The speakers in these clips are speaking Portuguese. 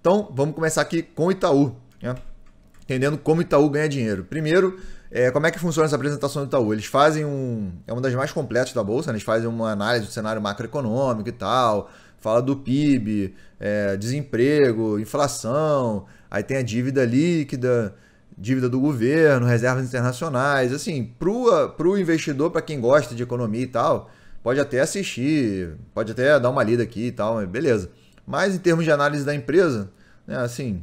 Então, vamos começar aqui com o Itaú, né? Entendendo como o Itaú ganha dinheiro. Primeiro, como é que funciona essa apresentação do Itaú? Eles fazem é uma das mais completas da Bolsa, né? Eles fazem uma análise do cenário macroeconômico e tal, fala do PIB, desemprego, inflação, aí tem a dívida líquida, dívida do governo, reservas internacionais. Assim, pro investidor, para quem gosta de economia e tal, pode até assistir, pode até dar uma lida aqui e tal, beleza. Mas em termos de análise da empresa, né, assim,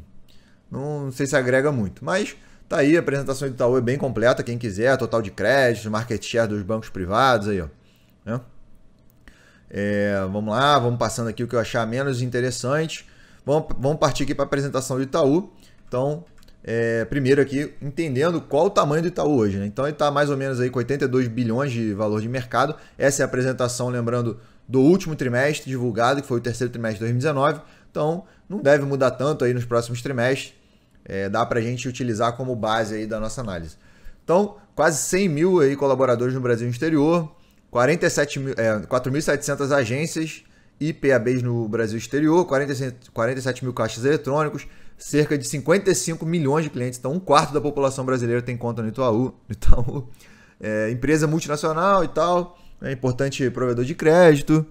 não sei se agrega muito. Mas tá aí, a apresentação do Itaú é bem completa, quem quiser, total de crédito, market share dos bancos privados, aí, ó. Né? Vamos lá, vamos passando aqui o que eu achar menos interessante. Vamos partir aqui para a apresentação do Itaú. Então, primeiro aqui, entendendo qual o tamanho do Itaú hoje, né? Então ele está mais ou menos aí com 82 bilhões de valor de mercado. Essa é a apresentação, lembrando, do último trimestre divulgado, que foi o terceiro trimestre de 2019. Então, não deve mudar tanto aí nos próximos trimestres. Dá para a gente utilizar como base aí da nossa análise. Então, quase 100 mil aí colaboradores no Brasil e no exterior, 4.700 agências e PABs no Brasil e exterior, 47 mil caixas eletrônicos, cerca de 55 milhões de clientes. Então, um quarto da população brasileira tem conta no Itaú. Empresa multinacional e tal, importante provedor de crédito,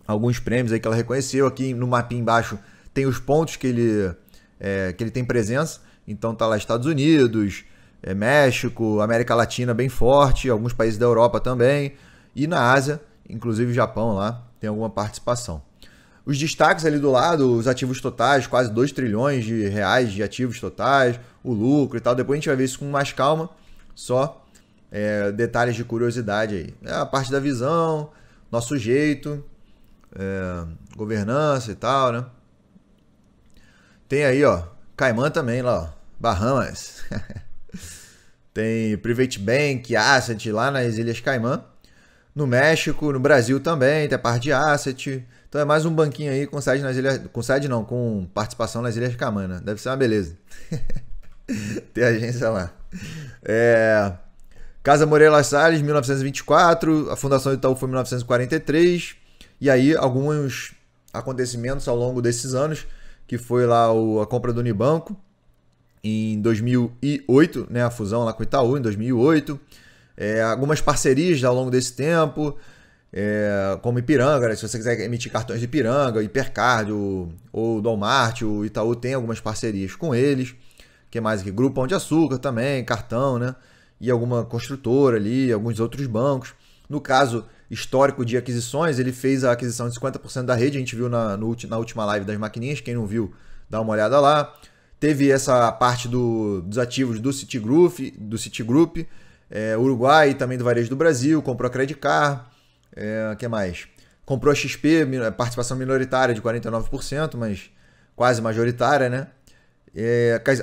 alguns prêmios aí que ela reconheceu. Aqui no mapinha embaixo tem os pontos que ele tem presença. Então tá lá Estados Unidos, México, América Latina bem forte, alguns países da Europa também, e na Ásia, inclusive o Japão lá, tem alguma participação. Os destaques ali do lado, os ativos totais, quase 2 trilhões de reais de ativos totais, o lucro e tal. Depois a gente vai ver isso com mais calma, só detalhes de curiosidade aí. A parte da visão, nosso jeito, governança e tal, né? Tem aí, ó, Caimã também lá, ó, Bahamas. Tem Private Bank, Asset lá nas Ilhas Caimã. No México, no Brasil também, tem a parte de Asset. Então é mais um banquinho aí com sede nas Ilhas... com participação nas Ilhas Caimã, né? Deve ser uma beleza. Tem agência lá. Casa Moreira Salles, 1924. A fundação do Itaú foi em 1943. E aí, alguns acontecimentos ao longo desses anos, que foi lá a compra do Unibanco em 2008, né, a fusão lá com o Itaú em 2008, algumas parcerias ao longo desse tempo, como Ipiranga, né, se você quiser emitir cartões de Ipiranga, Hipercard ou Walmart, o Itaú tem algumas parcerias com eles. Que mais aqui? Grupo Pão de Açúcar também, cartão, né, e alguma construtora ali, alguns outros bancos. No caso histórico de aquisições, ele fez a aquisição de 50% da rede, a gente viu na última live das maquininhas, quem não viu, dá uma olhada lá. Teve essa parte dos ativos do Citigroup, Uruguai e também do Varejo do Brasil, comprou a Credit Card, que mais? Comprou a XP, participação minoritária de 49%, mas quase majoritária, né?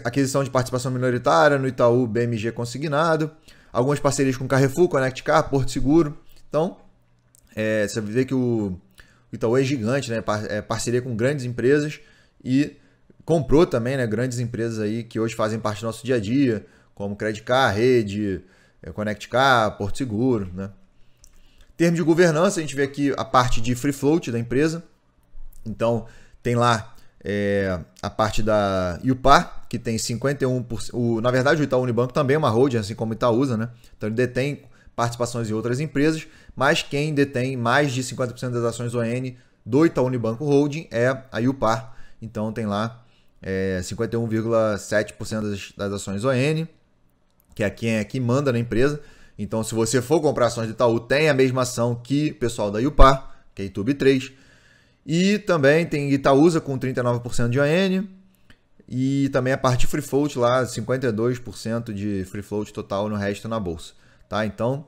Aquisição de participação minoritária no Itaú BMG Consignado, algumas parcerias com Carrefour, Connect Car, Porto Seguro. Então, você vê que o Itaú é gigante, né? Parceria com grandes empresas e comprou também, né, grandes empresas aí que hoje fazem parte do nosso dia a dia, como Credit Car, Rede, Connect Car, Porto Seguro, né? Em termos de governança, a gente vê aqui a parte de free float da empresa. Então, tem lá a parte da IUPAR, que tem 51%. Na verdade, o Itaú Unibanco também é uma holding, assim como o Itaúsa, né? Então, ele detém participações em outras empresas, mas quem detém mais de 50% das ações ON do Itaú Unibanco Holding é a IUPAR. Então, tem lá 51,7% das ações ON, que é quem manda na empresa. Então, se você for comprar ações do Itaú, tem a mesma ação que o pessoal da IUPAR, que é YouTube 3. E também tem Itaúsa com 39% de ON. E também a parte de free float lá, 52% de free float total no resto na bolsa. Tá? Então,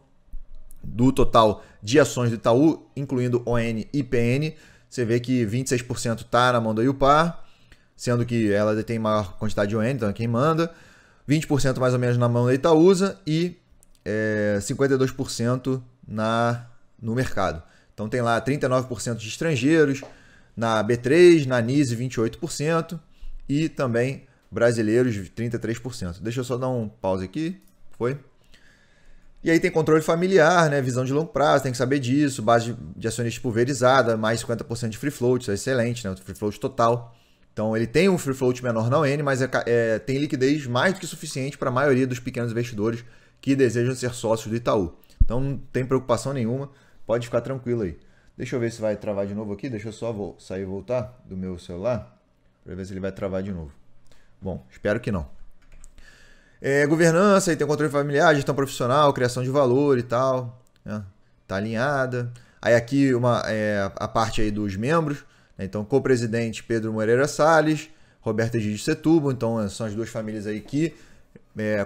do total de ações do Itaú, incluindo ON e PN, você vê que 26% está na mão da IUPAR, sendo que ela detém maior quantidade de ON, então é quem manda. 20% mais ou menos na mão da Itaúsa e 52% no mercado. Então tem lá 39% de estrangeiros, na B3, na NISE 28% e também brasileiros 33%. Deixa eu só dar um pause aqui. Foi? E aí tem controle familiar, né? Visão de longo prazo, tem que saber disso. Base de acionista pulverizada, mais 50% de free float, isso é excelente, né? O free float total. Então ele tem um free float menor na ON, mas tem liquidez mais do que suficiente para a maioria dos pequenos investidores que desejam ser sócios do Itaú. Então não tem preocupação nenhuma, pode ficar tranquilo aí. Deixa eu ver se vai travar de novo aqui, deixa eu só sair e voltar do meu celular para ver se ele vai travar de novo. Bom, espero que não. Governança, aí tem controle familiar, gestão profissional, criação de valor e tal, né? Tá alinhada. Aí aqui a parte aí dos membros, né? Então co-presidente Pedro Moreira Salles, Roberto Egídio Setúbal, então são as duas famílias aí que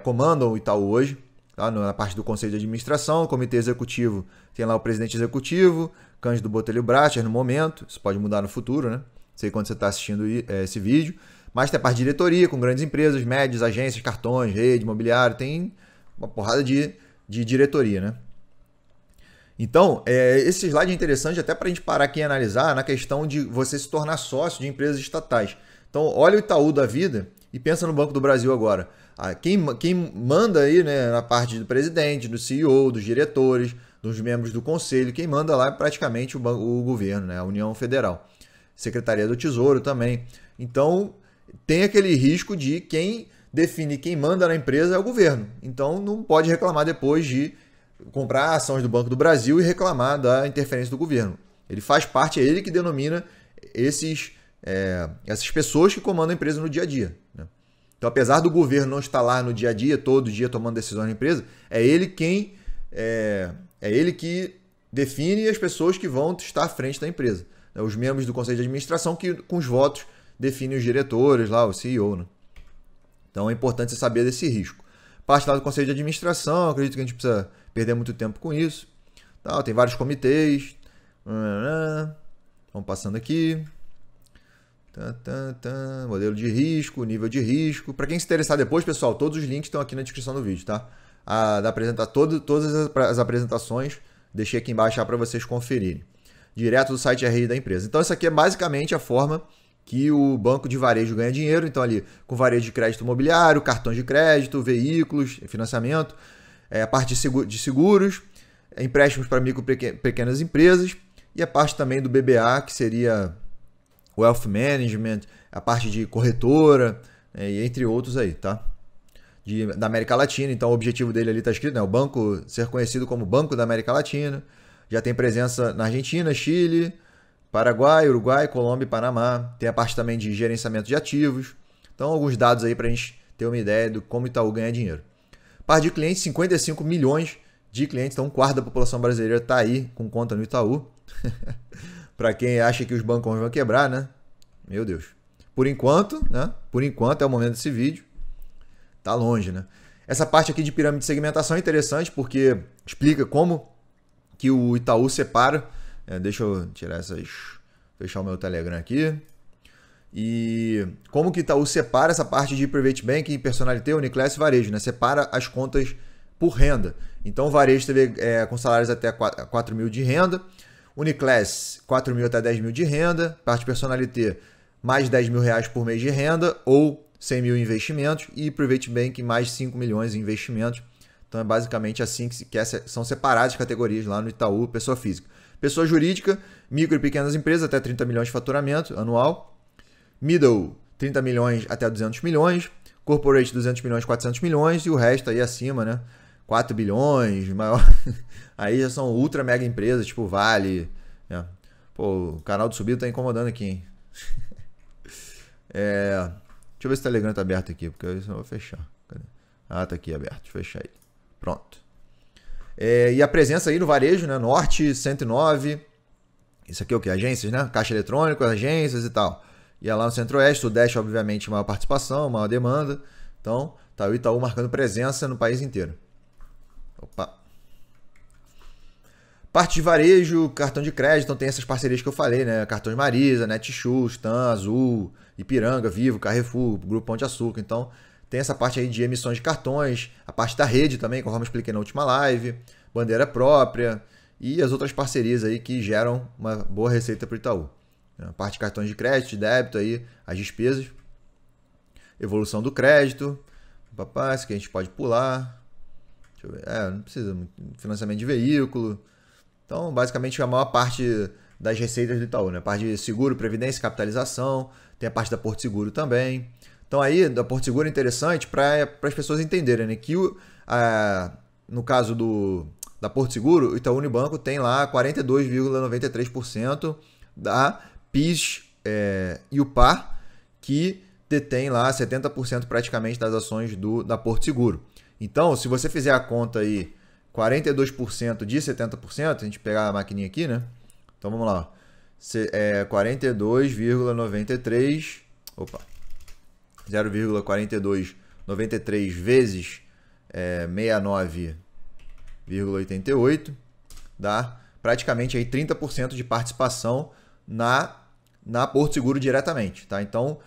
comandam o Itaú hoje, tá? Na parte do conselho de administração, comitê executivo, tem lá o presidente executivo, Cândido Botelho Bracher no momento, isso pode mudar no futuro, né? Não sei quando você está assistindo esse vídeo. Mas tem a parte de diretoria, com grandes empresas, médias, agências, cartões, rede, imobiliário, tem uma porrada de diretoria, né? Então, esse slide é interessante até para a gente parar aqui e analisar na questão de você se tornar sócio de empresas estatais. Então, olha o Itaú da vida e pensa no Banco do Brasil agora. Quem manda aí, né, na parte do presidente, do CEO, dos diretores, dos membros do conselho, quem manda lá é praticamente o governo, né, a União Federal. Secretaria do Tesouro também. Então, tem aquele risco de quem define quem manda na empresa é o governo. Então não pode reclamar depois de comprar ações do Banco do Brasil e reclamar da interferência do governo. Ele faz parte, é ele que denomina essas pessoas que comandam a empresa no dia a dia, né? Então, apesar do governo não estar lá no dia a dia, todo dia tomando decisões na empresa, é ele que define as pessoas que vão estar à frente da empresa. Os membros do conselho de administração que com os votos define os diretores, lá, o CEO, né? Então é importante você saber desse risco. Parte lá do conselho de administração, acredito que a gente precisa perder muito tempo com isso. Então, tem vários comitês. Vamos passando aqui. Modelo de risco, nível de risco. Para quem se interessar depois, pessoal, todos os links estão aqui na descrição do vídeo, tá? Todas as apresentações, deixei aqui embaixo para vocês conferirem. Direto do site RI da empresa. Então, isso aqui é basicamente a forma que o banco de varejo ganha dinheiro. Então, ali com varejo de crédito imobiliário, cartões de crédito, veículos, financiamento, a parte de seguros, empréstimos para micro e pequenas empresas e a parte também do BBA, que seria Wealth Management, a parte de corretora, e entre outros aí, tá? Da América Latina. Então, o objetivo dele ali está escrito, né? O banco ser conhecido como Banco da América Latina. Já tem presença na Argentina, Chile, Paraguai, Uruguai, Colômbia e Panamá. Tem a parte também de gerenciamento de ativos. Então, alguns dados aí para a gente ter uma ideia de como o Itaú ganha dinheiro. Parte de clientes, 55 milhões de clientes. Então, um quarto da população brasileira está aí com conta no Itaú. Para quem acha que os bancos vão quebrar, né? Meu Deus. Por enquanto, né? Por enquanto é o momento desse vídeo. Tá longe, né? Essa parte aqui de pirâmide de segmentação é interessante porque explica como que o Itaú separa. Deixa eu tirar fechar o meu Telegram aqui. E como que o Itaú separa essa parte de Private Banking, Personalité, Uniclass e Varejo, né? Separa as contas por renda. Então o Varejo teve com salários até 4 mil de renda. Uniclass, 4 mil até 10 mil de renda. Parte Personalité, mais 10 mil reais por mês de renda ou 100 mil em investimentos. E Private Banking, mais 5 milhões em investimentos. Então é basicamente assim que são separadas as categorias lá no Itaú, pessoa física. Pessoa jurídica, micro e pequenas empresas, até 30 milhões de faturamento anual. Middle, 30 milhões até 200 milhões. Corporate, 200 milhões, 400 milhões. E o resto aí acima, né? 4 bilhões, maior. Aí já são ultra mega empresas, tipo Vale. Né? Pô, o canal do Subido tá incomodando aqui, hein? Deixa eu ver se o Telegram tá aberto aqui, porque eu vou fechar. Cadê? Ah, tá aqui aberto. Deixa eu fechar aí. Pronto. E a presença aí no varejo, né? Norte, 109. Isso aqui é o que? Agências, né? Caixa eletrônico, agências e tal. E lá no Centro-Oeste, Sudeste, obviamente, maior participação, maior demanda. Então, tá o Itaú marcando presença no país inteiro. Opa. Parte de varejo, cartão de crédito, então tem essas parcerias que eu falei, né? Cartões Marisa, Netshoes, TAM, Azul, Ipiranga, Vivo, Carrefour, Grupo Pão de Açúcar. Então, tem essa parte aí de emissões de cartões, a parte da rede também, conforme eu expliquei na última live, bandeira própria e as outras parcerias aí que geram uma boa receita para o Itaú. A parte de cartões de crédito, de débito aí, as despesas, evolução do crédito, papai, isso que a gente pode pular. Deixa eu ver. Não precisa muito. Financiamento de veículo. Então, basicamente, a maior parte das receitas do Itaú, né? A parte de seguro, previdência, capitalização, tem a parte da Porto Seguro também. Então aí, da Porto Seguro é interessante para as pessoas entenderem, né? Que no caso da Porto Seguro, o Itaú Unibanco tem lá 42,93% da PIS e o PAR, que detém lá 70% praticamente das ações da Porto Seguro. Então, se você fizer a conta aí, 42% de 70%, a gente pegar a maquininha aqui, né? Então, vamos lá. 42,93... Opa! 0,4293 vezes 69,88 dá praticamente aí 30% de participação na Porto Seguro diretamente, tá? Então,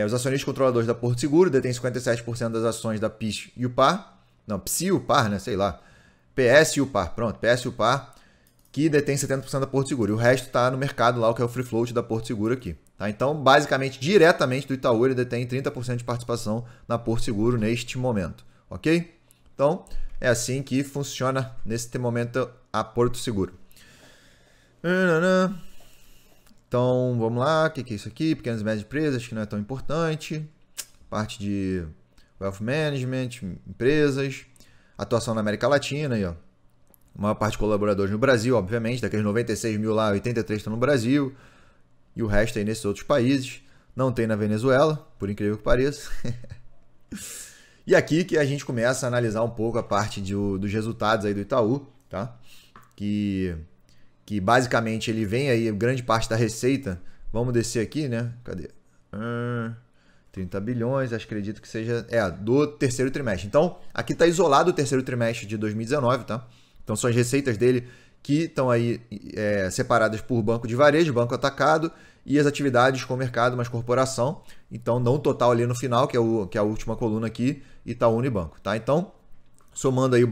os acionistas controladores da Porto Seguro detêm 57% das ações da PIS e o PAR, não, PSI e o PAR, né? Sei lá. PS e o PAR, pronto, PS e o PAR, que detém 70% da Porto Seguro. E o resto está no mercado lá, o que é o free float da Porto Seguro aqui. Tá? Então, basicamente, diretamente do Itaú, ele detém 30% de participação na Porto Seguro neste momento. Ok? Então, é assim que funciona nesse momento a Porto Seguro. Então, vamos lá. O que é isso aqui? Pequenas e médias empresas, que não é tão importante. Parte de Wealth Management, empresas. Atuação na América Latina, aí, ó. A maior parte de colaboradores no Brasil, obviamente. Daqueles 96 mil lá, 83 estão no Brasil. E o resto aí nesses outros países. Não tem na Venezuela, por incrível que pareça. E aqui que a gente começa a analisar um pouco a parte dos resultados aí do Itaú, tá? Que basicamente ele vem aí, grande parte da receita. Vamos descer aqui, né? Cadê? 30 bilhões, acredito que seja do terceiro trimestre. Então, aqui está isolado o terceiro trimestre de 2019, tá? Então, são as receitas dele que estão aí separadas por banco de varejo, banco atacado e as atividades com mercado mais corporação. Então, dá um total ali no final, que é a última coluna aqui, Itaú Unibanco, tá? Então, somando aí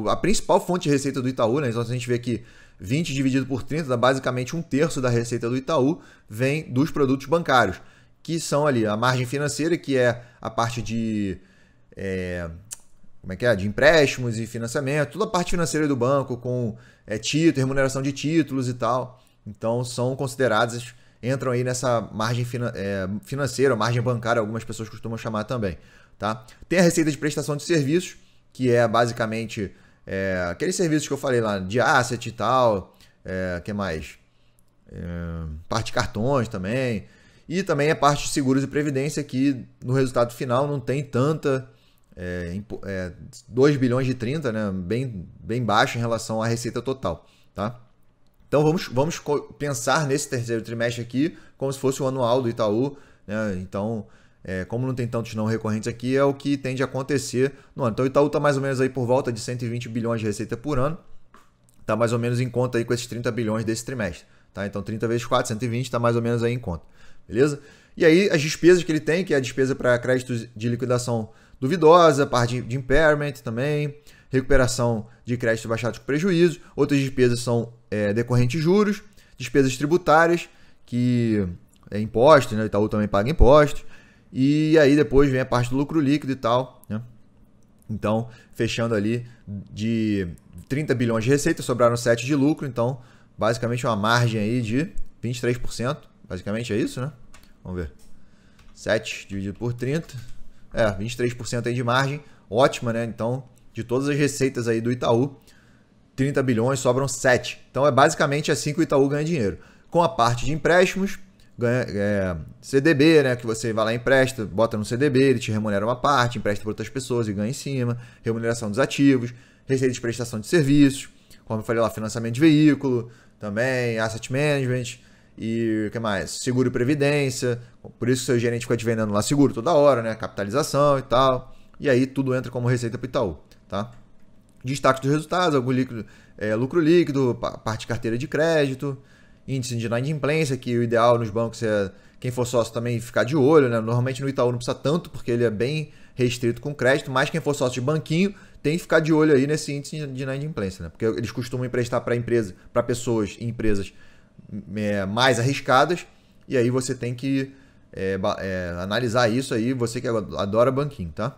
a principal fonte de receita do Itaú, né? Então, se a gente vê que 20 dividido por 30 dá basicamente 1/3 da receita do Itaú vem dos produtos bancários, que são ali a margem financeira, que é a parte de de empréstimos e financiamento, toda a parte financeira do banco com título, remuneração de títulos e tal. Então são consideradas, entram aí nessa margem financeira, margem bancária, algumas pessoas costumam chamar também, tá? Tem a receita de prestação de serviços, que é basicamente aqueles serviços que eu falei lá, de asset e tal, que mais? Parte de cartões também. E também a parte de seguros e previdência, que no resultado final não tem tanta... 2 bilhões de 30, né? Bem baixo em relação à receita total, tá? Então vamos pensar nesse terceiro trimestre aqui como se fosse o anual do Itaú, né? Então, como não tem tantos não recorrentes aqui, é o que tende a acontecer no ano. Então o Itaú está mais ou menos aí por volta de 120 bilhões de receita por ano, está mais ou menos em conta aí com esses 30 bilhões desse trimestre, tá? Então 30 vezes 4, 120 está mais ou menos aí em conta, beleza? E aí as despesas que ele tem, que é a despesa para créditos de liquidação duvidosa, parte de impairment também, recuperação de crédito baixado com prejuízo. Outras despesas são decorrentes de juros, despesas tributárias, que é impostos, né? O Itaú também paga impostos. E aí depois vem a parte do lucro líquido e tal, né? Então, fechando ali de 30 bilhões de receita, sobraram 7 de lucro. Então, basicamente uma margem aí de 23%. Basicamente é isso, né? Vamos ver. 7 dividido por 30... 23% aí de margem, ótima, né? Então, de todas as receitas aí do Itaú, 30 bilhões, sobram 7. Então, é basicamente assim que o Itaú ganha dinheiro. Com a parte de empréstimos, ganha CDB, né? Que você vai lá e empresta, bota no CDB, ele te remunera uma parte, empresta para outras pessoas e ganha em cima. Remuneração dos ativos, receita de prestação de serviços, como eu falei lá, financiamento de veículo, também asset management. E o que mais? Seguro e previdência. Por isso que o seu gerente fica te vendendo lá seguro toda hora, né? Capitalização e tal. E aí tudo entra como receita para o Itaú, tá? Destaque dos resultados, algum líquido, lucro líquido, parte de carteira de crédito, índice de inadimplência, que o ideal nos bancos é quem for sócio também ficar de olho, né? Normalmente no Itaú não precisa tanto, porque ele é bem restrito com crédito, mas quem for sócio de banquinho tem que ficar de olho aí nesse índice de inadimplência, né? Porque eles costumam emprestar para pessoas e empresas mais arriscadas, e aí você tem que analisar isso aí, você que adora banquinho, tá?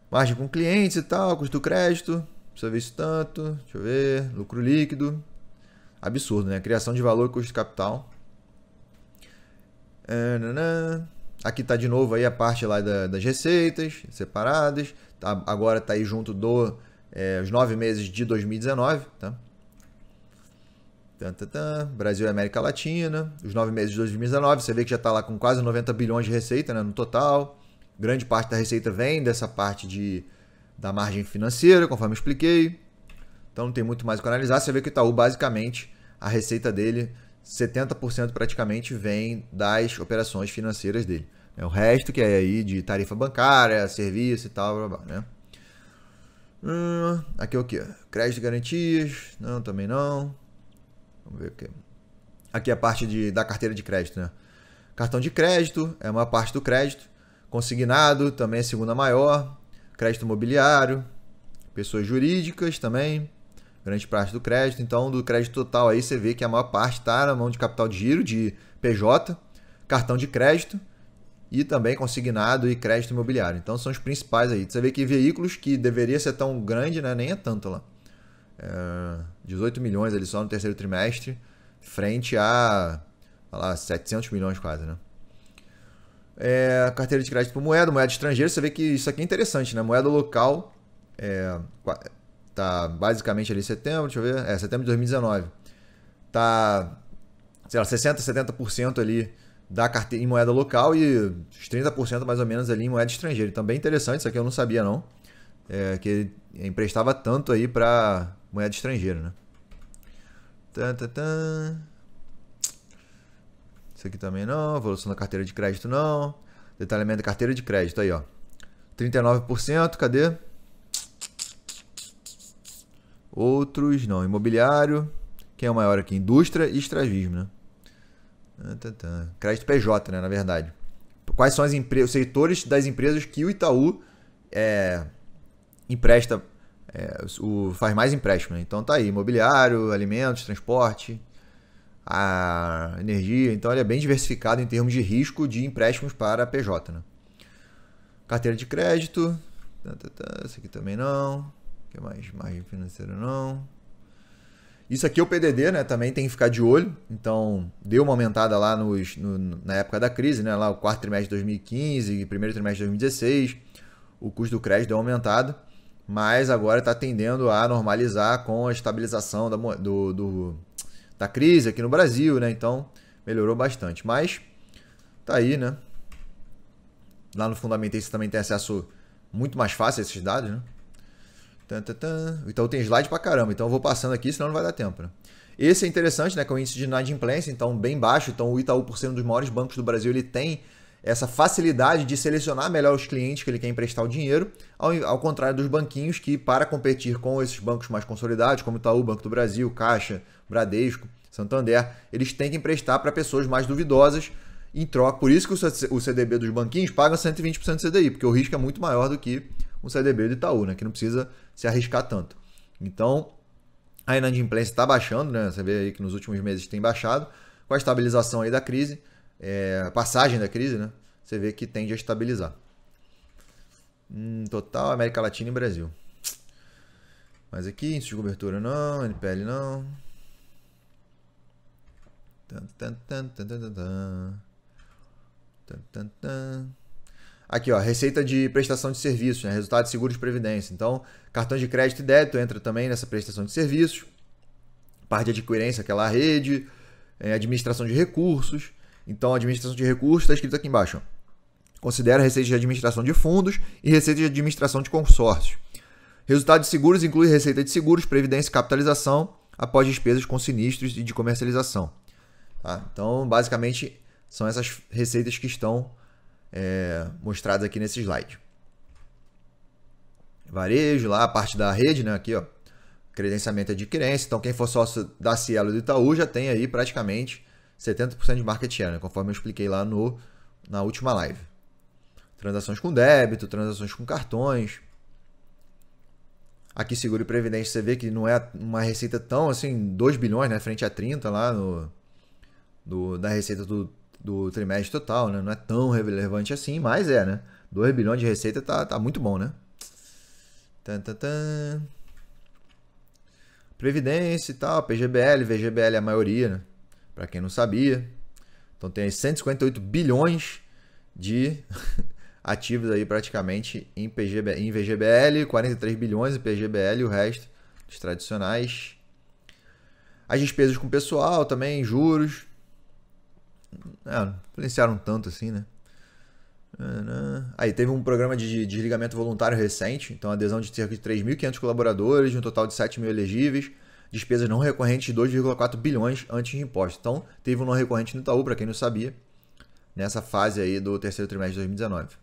Margem com clientes e tal, custo do crédito, precisa ver isso tanto, deixa eu ver, lucro líquido, absurdo, né? Criação de valor e custo de capital. Aqui tá de novo aí a parte lá das receitas separadas. Tá, agora tá aí junto os 9 meses de 2019, tá? Brasil e América Latina, os 9 meses de 2019, você vê que já está lá com quase 90 bilhões de receita, né, no total. Grande parte da receita vem dessa parte da margem financeira, conforme eu expliquei. Então não tem muito mais o que analisar. Você vê que o Itaú, basicamente, a receita dele, 70% praticamente vem das operações financeiras dele. O resto que é aí de tarifa bancária, serviço e tal, blá, blá, né? Aqui é o que? Crédito e garantias? Não, também não. Vamos ver aqui. Aqui é a parte da carteira de crédito, né? Cartão de crédito é uma parte do crédito. Consignado também é a segunda maior. Crédito imobiliário. Pessoas jurídicas também. Grande parte do crédito. Então, do crédito total aí você vê que a maior parte está na mão de capital de giro, de PJ. Cartão de crédito. E também consignado e crédito imobiliário. Então, são os principais aí. Você vê que veículos que deveria ser tão grande, né? Nem é tanto lá. 18 milhões ali só no terceiro trimestre, frente a 700 milhões quase, né? Carteira de crédito por moeda estrangeira, você vê que isso aqui é interessante, né? Moeda local tá basicamente ali setembro, deixa eu ver, setembro de 2019. Tá, sei lá, 60%, 70% ali da carteira em moeda local e os 30% mais ou menos ali em moeda estrangeira. Então, bem interessante, isso aqui eu não sabia não, que ele emprestava tanto aí para moeda estrangeira, né? Isso aqui também não. Evolução da carteira de crédito não. Detalhamento da carteira de crédito aí, ó. 39%, cadê? Outros, não. Imobiliário. Quem é o maior aqui? Indústria e estravismo, né? Crédito PJ, né? Na verdade. Quais são os setores das empresas que o Itaú empresta, faz mais empréstimo, né? Então tá aí, imobiliário, alimentos, transporte, a energia. Então ele é bem diversificado em termos de risco de empréstimos para PJ, né? Carteira de crédito, esse aqui também não. O que mais? Margem financeira não. Isso aqui é o PDD, né? Também tem que ficar de olho. Então deu uma aumentada lá na época da crise, né? Lá o quarto trimestre de 2015 e primeiro trimestre de 2016, o custo do crédito deu uma aumentada. Mas agora está tendendo a normalizar com a estabilização da crise aqui no Brasil, né? Então, melhorou bastante. Mas, tá aí, né? Lá no Fundamental você também tem acesso muito mais fácil a esses dados, né? Então tem slide pra caramba. Então eu vou passando aqui, senão não vai dar tempo, né? Esse é interessante, né? Que é o índice de inadimplência, então bem baixo. Então o Itaú, por ser um dos maiores bancos do Brasil, ele tem essa facilidade de selecionar melhor os clientes que ele quer emprestar o dinheiro, ao contrário dos banquinhos que, para competir com esses bancos mais consolidados, como Itaú, Banco do Brasil, Caixa, Bradesco, Santander, eles têm que emprestar para pessoas mais duvidosas em troca. Por isso que o CDB dos banquinhos paga 120% do CDI, porque o risco é muito maior do que um CDB do Itaú, né, que não precisa se arriscar tanto. Então, a inadimplência está baixando, né? Você vê aí que nos últimos meses tem baixado, com a estabilização aí da crise, passagem da crise, né? Você vê que tende a estabilizar. Total, América Latina e Brasil. Mas aqui, índice de cobertura não, NPL não. Aqui, ó, receita de prestação de serviços, né? Resultado de seguros de previdência. Então, cartão de crédito e débito entra também nessa prestação de serviços. Parte de adquirência, aquela rede, administração de recursos. Então, a administração de recursos está escrito aqui embaixo. Ó. Considera receita de administração de fundos e receita de administração de consórcios. Resultado de seguros inclui receita de seguros, previdência e capitalização após despesas com sinistros e de comercialização. Tá? Então, basicamente, são essas receitas que estão mostradas aqui nesse slide. Varejo, lá a parte da rede, né? Aqui, ó, credenciamento e adquirência. Então, quem for sócio da Cielo e do Itaú já tem aí praticamente 70% de market share, né? Conforme eu expliquei lá na última live. Transações com débito, transações com cartões. Aqui, seguro e previdência, você vê que não é uma receita tão assim, 2 bilhões, né? Frente a 30 lá da receita do trimestre total, né? Não é tão relevante assim, mas né? 2 bilhões de receita tá muito bom, né? Previdência e tal, PGBL, VGBL é a maioria, né? Para quem não sabia. Então tem aí 158 bilhões de ativos aí praticamente em VGBL, 43 bilhões em PGBL e o resto dos tradicionais. As despesas com pessoal também, juros. Não influenciaram tanto assim, né? Aí teve um programa de desligamento voluntário recente, então adesão de cerca de 3.500 colaboradores, de um total de 7 mil elegíveis, despesas não recorrentes de 2,4 bilhões antes de impostos. Então teve um não recorrente no Itaú, para quem não sabia, nessa fase aí do terceiro trimestre de 2019.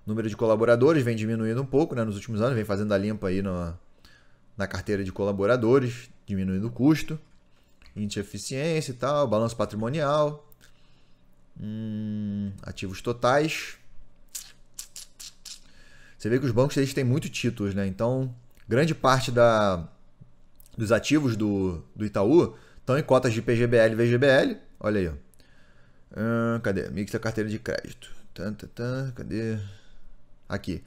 O número de colaboradores vem diminuindo um pouco, né, nos últimos anos, vem fazendo a limpa aí na carteira de colaboradores, diminuindo o custo, índice de eficiência e tal, balanço patrimonial, ativos totais. Você vê que os bancos eles têm muito títulos, né? Então, grande parte dos ativos do Itaú estão em cotas de PGBL e VGBL. Olha aí, ó. Cadê? Mix da carteira de crédito. Cadê? Aqui.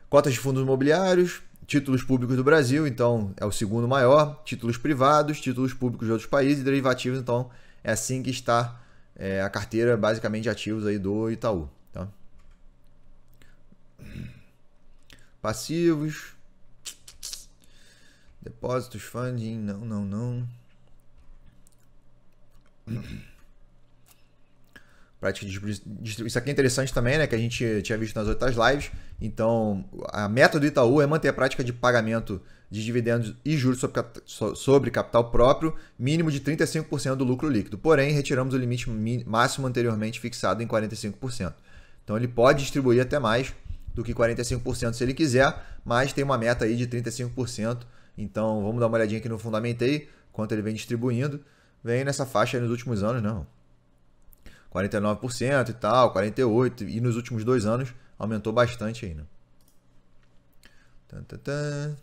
Cotas de fundos imobiliários, títulos públicos do Brasil, então é o segundo maior. Títulos privados, títulos públicos de outros países e derivativos, então é assim que está a carteira basicamente de ativos aí do Itaú. Tá? Passivos, depósitos, funding, não. Prática de distribuição. Isso aqui é interessante também, né? Que a gente tinha visto nas outras lives. Então, a meta do Itaú é manter a prática de pagamento de dividendos e juros sobre capital próprio, mínimo de 35% do lucro líquido. Porém, retiramos o limite máximo anteriormente fixado em 45%. Então, ele pode distribuir até mais do que 45% se ele quiser, mas tem uma meta aí de 35%. Então, vamos dar uma olhadinha aqui no Fundamentei, quanto ele vem distribuindo. Vem nessa faixa aí nos últimos anos, não. 49% e tal, 48%, e nos últimos 2 anos aumentou bastante aí, né?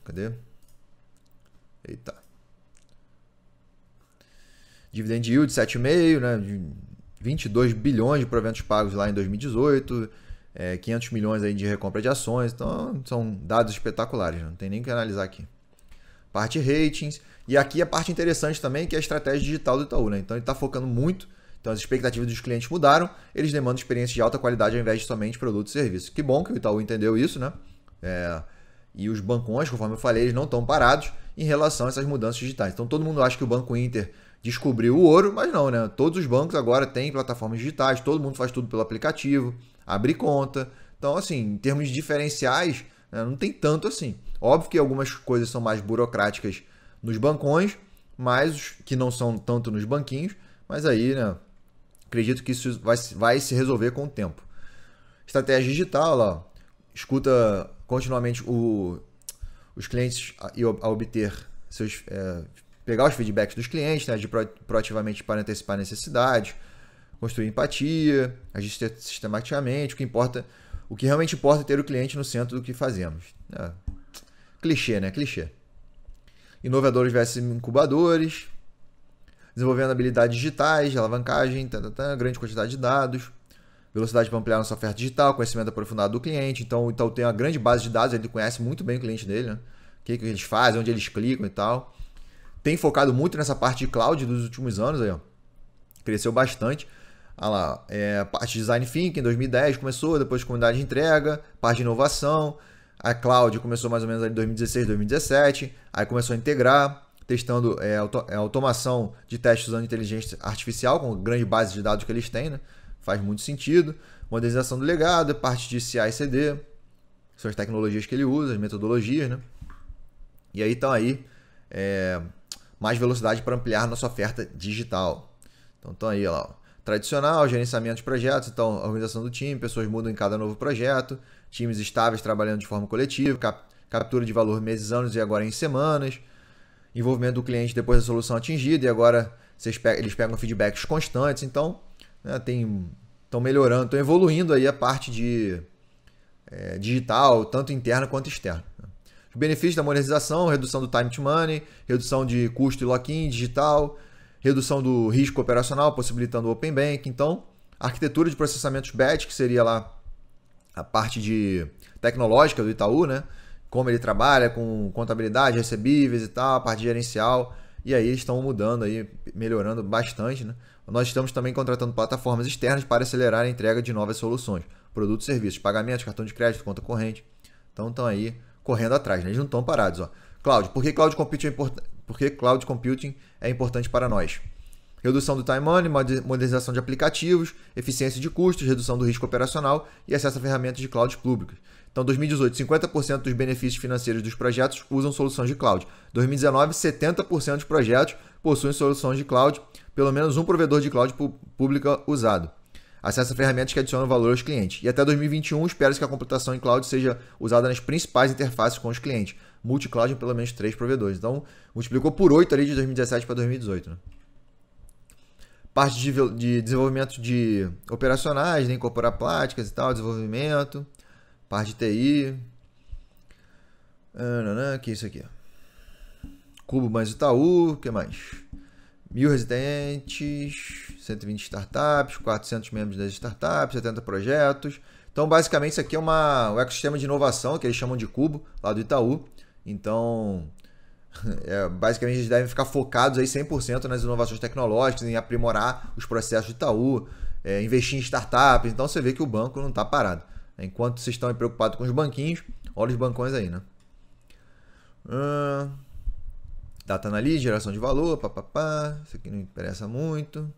Cadê? Eita. Dividend yield 7,5%, né? 22 bilhões de proventos pagos lá em 2018, 500 milhões aí de recompra de ações, então são dados espetaculares, não tem nem o que analisar aqui. Parte ratings, e aqui a parte interessante também, que é a estratégia digital do Itaú, né? Então ele está focando muito, então as expectativas dos clientes mudaram, eles demandam experiência de alta qualidade ao invés de somente produtos e serviços. Que bom que o Itaú entendeu isso, né? E os bancões, conforme eu falei, eles não estão parados em relação a essas mudanças digitais. Então todo mundo acha que o Banco Inter descobriu o ouro, mas não, né? Todos os bancos agora têm plataformas digitais, todo mundo faz tudo pelo aplicativo, abre conta. Então, assim, em termos de diferenciais, né, não tem tanto assim. Óbvio que algumas coisas são mais burocráticas nos bancões, mas que não são tanto nos banquinhos, mas aí, né, acredito que isso vai se resolver com o tempo. Estratégia digital, ó, escuta continuamente os clientes a obter seus... pegar os feedbacks dos clientes, né, de proativamente para antecipar necessidades, construir empatia, agir sistematicamente. O que realmente importa é ter o cliente no centro do que fazemos. Clichê, né? Clichê. Inovadores versus incubadores, desenvolvendo habilidades digitais, alavancagem, grande quantidade de dados, velocidade para ampliar nossa oferta digital, conhecimento aprofundado do cliente. Então, o Itaú tem uma grande base de dados, ele conhece muito bem o cliente dele, né? O que eles fazem, onde eles clicam e tal. Tem focado muito nessa parte de cloud dos últimos anos, aí, ó. Cresceu bastante. Olha lá, parte de Design Thinking em 2010 começou, depois comunidade de entrega, parte de inovação. A cloud começou mais ou menos em 2016, 2017. Aí começou a integrar, testando automação de testes usando inteligência artificial, com a grande base de dados que eles têm, né? Faz muito sentido. Modernização do legado, parte de CI/CD, são as tecnologias que ele usa, as metodologias, né? E aí estão aí mais velocidade para ampliar nossa oferta digital. Então estão aí, ó, tradicional, gerenciamento de projetos, então organização do time, pessoas mudam em cada novo projeto, times estáveis trabalhando de forma coletiva, captura de valor meses, anos e agora em semanas, envolvimento do cliente depois da solução atingida e agora eles pegam feedbacks constantes, então, né, estão melhorando, estão evoluindo aí a parte de digital, tanto interna quanto externa. Os benefícios da monetização, redução do time to money, redução de custo e lock-in digital, redução do risco operacional, possibilitando o Open Bank. Então, arquitetura de processamentos batch, que seria lá a parte de tecnológica do Itaú, né? como ele trabalha com contabilidade, recebíveis e tal, a parte gerencial. E aí eles estão mudando aí, melhorando bastante, né? Nós estamos também contratando plataformas externas para acelerar a entrega de novas soluções, produtos, serviços, pagamentos, cartão de crédito, conta corrente. Então estão aí correndo atrás, né? Eles não estão parados, ó. Cloud, por que Cloud Computing é importante para nós? Redução do time money, modernização de aplicativos, eficiência de custos, redução do risco operacional e acesso a ferramentas de cloud públicas. Então, 2018, 50% dos benefícios financeiros dos projetos usam soluções de cloud. 2019, 70% dos projetos possuem soluções de cloud, pelo menos um provedor de cloud pública usado. Acesso a ferramentas que adicionam valor aos clientes. E até 2021, espera-se que a computação em cloud seja usada nas principais interfaces com os clientes. Multi-cloud em pelo menos 3 provedores. Então, multiplicou por 8 ali de 2017 para 2018. Né? Parte de desenvolvimento de operacionais, né? Incorporar práticas e tal, desenvolvimento. Parte de TI. Que é isso aqui? Cubo mais Itaú, o que mais? 1.000 residentes, 120 startups, 400 membros das startups, 70 projetos. Então, basicamente, isso aqui é o ecossistema de inovação, que eles chamam de Cubo, lá do Itaú. Então, basicamente, eles devem ficar focados aí 100% nas inovações tecnológicas, em aprimorar os processos do Itaú, investir em startups. Então, você vê que o banco não está parado. Enquanto vocês estão preocupados com os banquinhos, olha os bancões aí, né? Data Analysis, geração de valor, papapá. Isso aqui não interessa muito.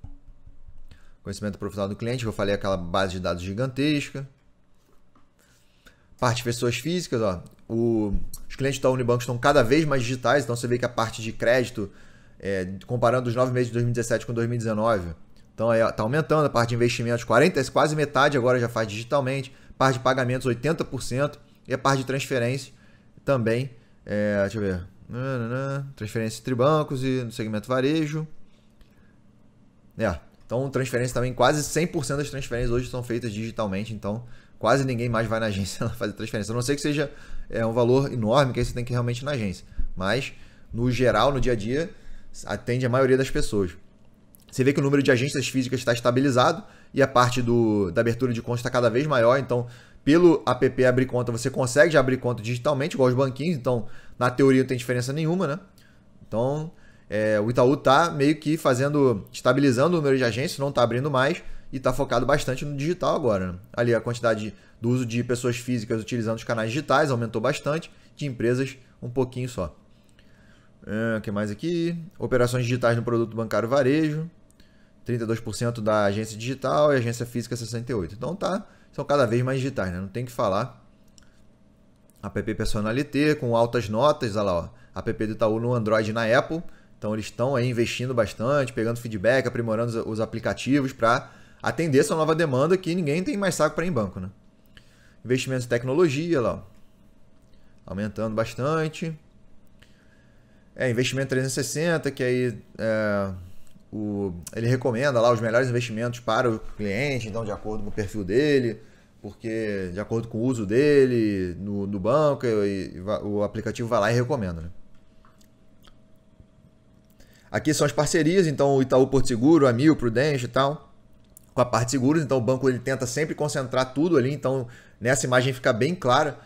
Conhecimento profissional do cliente, que eu falei, aquela base de dados gigantesca. Parte de pessoas físicas, ó. Os clientes da Unibanco estão cada vez mais digitais, então você vê que a parte de crédito, comparando os 9 meses de 2017 com 2019, então está aumentando. A parte de investimentos, 40%, quase metade agora já faz digitalmente. Parte de pagamentos, 80%. E a parte de transferência também, deixa eu ver, transferência entre bancos e no segmento varejo. Então, transferência também, quase 100% das transferências hoje são feitas digitalmente, então quase ninguém mais vai na agência fazer transferência. A não ser que seja um valor enorme, que aí você tem que ir realmente na agência. Mas, no geral, no dia a dia, atende a maioria das pessoas. Você vê que o número de agências físicas está estabilizado e a parte da abertura de conta está cada vez maior. Então, pelo app abrir conta, você consegue já abrir conta digitalmente, igual os banquinhos. Então, na teoria, não tem diferença nenhuma, né? Então, o Itaú está meio que estabilizando o número de agências, não está abrindo mais e está focado bastante no digital agora. Né? Ali, a quantidade do uso de pessoas físicas utilizando os canais digitais aumentou bastante, de empresas um pouquinho só. O que mais aqui? Operações digitais no produto bancário varejo. 32% da agência digital e agência física 68%. Então são cada vez mais digitais, né? Não tem que falar. App Personalité com altas notas, olha lá, ó. App do Itaú no Android e na Apple. Então eles estão aí investindo bastante, pegando feedback, aprimorando os aplicativos para atender essa nova demanda que ninguém tem mais saco para ir em banco, né? Investimentos em tecnologia, lá, ó. Aumentando bastante. Investimento 360, que aí ele recomenda lá os melhores investimentos para o cliente, então de acordo com o perfil dele, porque de acordo com o uso dele no banco, o aplicativo vai lá e recomenda. Né? Aqui são as parcerias, então o Itaú Porto Seguro, a Mil, Prudential e tal, com a parte de seguros, então o banco ele tenta sempre concentrar tudo ali, então nessa imagem fica bem clara.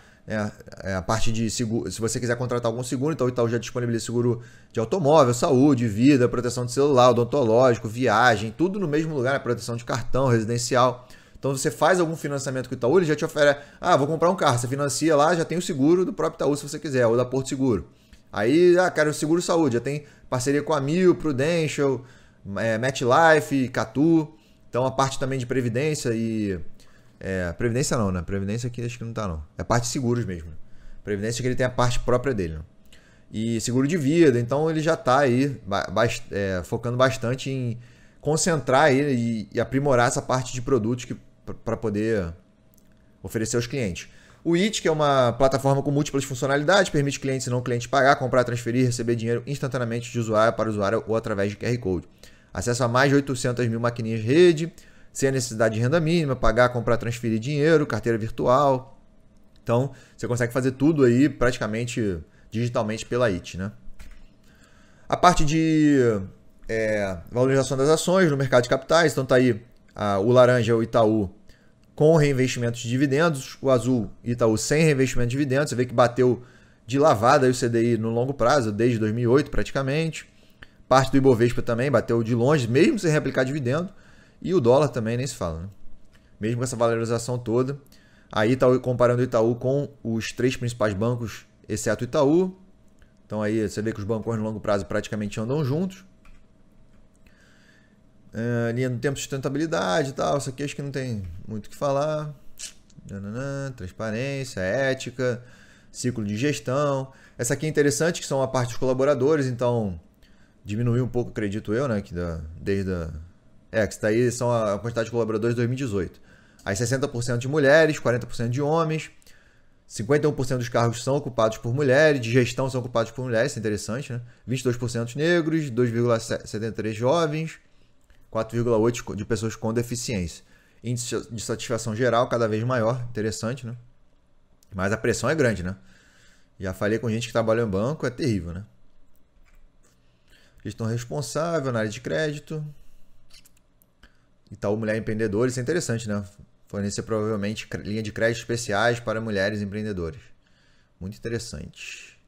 A parte de seguro, se você quiser contratar algum seguro, então o Itaú já disponibiliza seguro de automóvel, saúde, vida, proteção de celular, odontológico, viagem, tudo no mesmo lugar, proteção de cartão, residencial. Então você faz algum financiamento com o Itaú, ele já te oferece, vou comprar um carro, você financia lá, já tem o seguro do próprio Itaú se você quiser, ou da Porto Seguro. Aí, quero seguro saúde, já tem parceria com a Mil, Prudential, MetLife, Catu. Então a parte também de previdência e... previdência não, né? Previdência aqui acho que não tá, não. É a parte de seguros mesmo. Previdência que ele tem a parte própria dele. Né? E seguro de vida, então ele já tá aí focando bastante em concentrar ele e aprimorar essa parte de produtos para poder oferecer aos clientes. O IT, que é uma plataforma com múltiplas funcionalidades, permite clientes e não clientes pagar, comprar, transferir, receber dinheiro instantaneamente de usuário para usuário ou através de QR Code. Acesso a mais de 800 mil maquininhas de rede, sem a necessidade de renda mínima, pagar, comprar, transferir dinheiro, carteira virtual. Então, você consegue fazer tudo aí praticamente digitalmente pela IT, né? A parte de valorização das ações no mercado de capitais, então tá aí o laranja, o Itaú, com reinvestimento de dividendos. O azul, Itaú, sem reinvestimento de dividendos. Você vê que bateu de lavada aí o CDI no longo prazo, desde 2008 praticamente. Parte do Ibovespa também bateu de longe, mesmo sem reaplicar dividendo. E o dólar também nem se fala, né? Mesmo com essa valorização toda. Aí Itaú, comparando o Itaú com os 3 principais bancos, exceto o Itaú. Então aí você vê que os bancos no longo prazo praticamente andam juntos. Linha do tempo de sustentabilidade e tal. Isso aqui acho que não tem muito o que falar. Transparência, ética, ciclo de gestão. Essa aqui é interessante, que são a parte dos colaboradores. Então, diminuiu um pouco, acredito eu, né? Que desde que está aí são a quantidade de colaboradores de 2018. Aí 60% de mulheres, 40% de homens. 51% dos cargos são ocupados por mulheres, de gestão são ocupados por mulheres, isso é interessante, né? 22% negros, 2,73% jovens, 4,8% de pessoas com deficiência. Índice de satisfação geral cada vez maior, interessante, né? Mas a pressão é grande, né? Já falei com gente que trabalha em banco, é terrível, né? Gestão responsável, análise de crédito. Itaú Mulher Empreendedora, isso é interessante, né? Fornecer provavelmente linha de crédito especiais para mulheres empreendedoras. Muito interessante.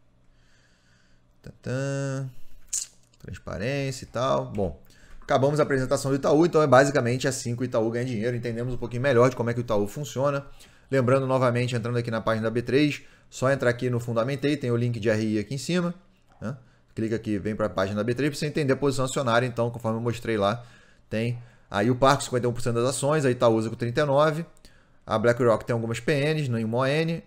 Transparência e tal. Bom, acabamos a apresentação do Itaú, então é basicamente assim que o Itaú ganha dinheiro. Entendemos um pouquinho melhor de como é que o Itaú funciona. Lembrando novamente, entrando aqui na página da B3, só entrar aqui no Fundamentei, tem o link de RI aqui em cima, né? Clica aqui, vem para a página da B3 para você entender a posição acionária. Então, conforme eu mostrei lá, tem aí o Parco 51% das ações, a Itaúsa com 39%, a BlackRock tem algumas PNs, nenhuma ON,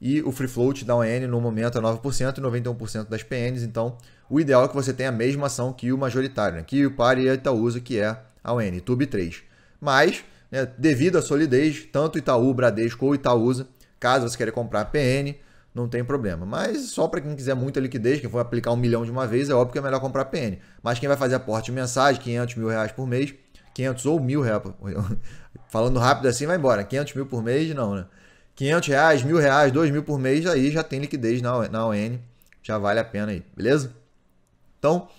e o Free Float da ON no momento é 9% e 91% das PNs. Então, o ideal é que você tenha a mesma ação que o majoritário, né? Que o par e a Itaúsa, que é a ON, TUB3. Mas, né, devido à solidez, tanto Itaú, Bradesco ou Itaúsa, caso você queira comprar PN, não tem problema. Mas só para quem quiser muita liquidez, quem for aplicar 1 milhão de uma vez, é óbvio que é melhor comprar PN. Mas quem vai fazer aporte mensal, 500 mil reais por mês, 500 ou 1.000 reais, falando rápido assim vai embora, 500 mil por mês não, né? 500 reais, 1.000 reais, 2.000 por mês, aí já tem liquidez na ON, já vale a pena aí, beleza? Então,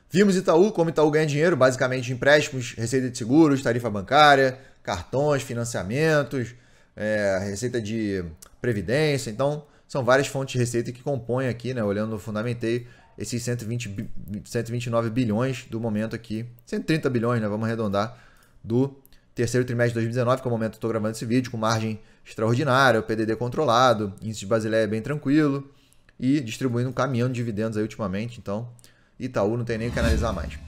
vimos Itaú, como Itaú ganha dinheiro, basicamente de empréstimos, receita de seguros, tarifa bancária, cartões, financiamentos, receita de previdência. Então, são várias fontes de receita que compõem aqui, né? Olhando no Fundamentei, esses 129 bilhões do momento aqui, 130 bilhões, né? Vamos arredondar, do terceiro trimestre de 2019, que é o momento que eu estou gravando esse vídeo, com margem extraordinária, o PDD controlado, índice de Basileia bem tranquilo e distribuindo um caminhão de dividendos aí ultimamente. Então, Itaú não tem nem o que analisar mais.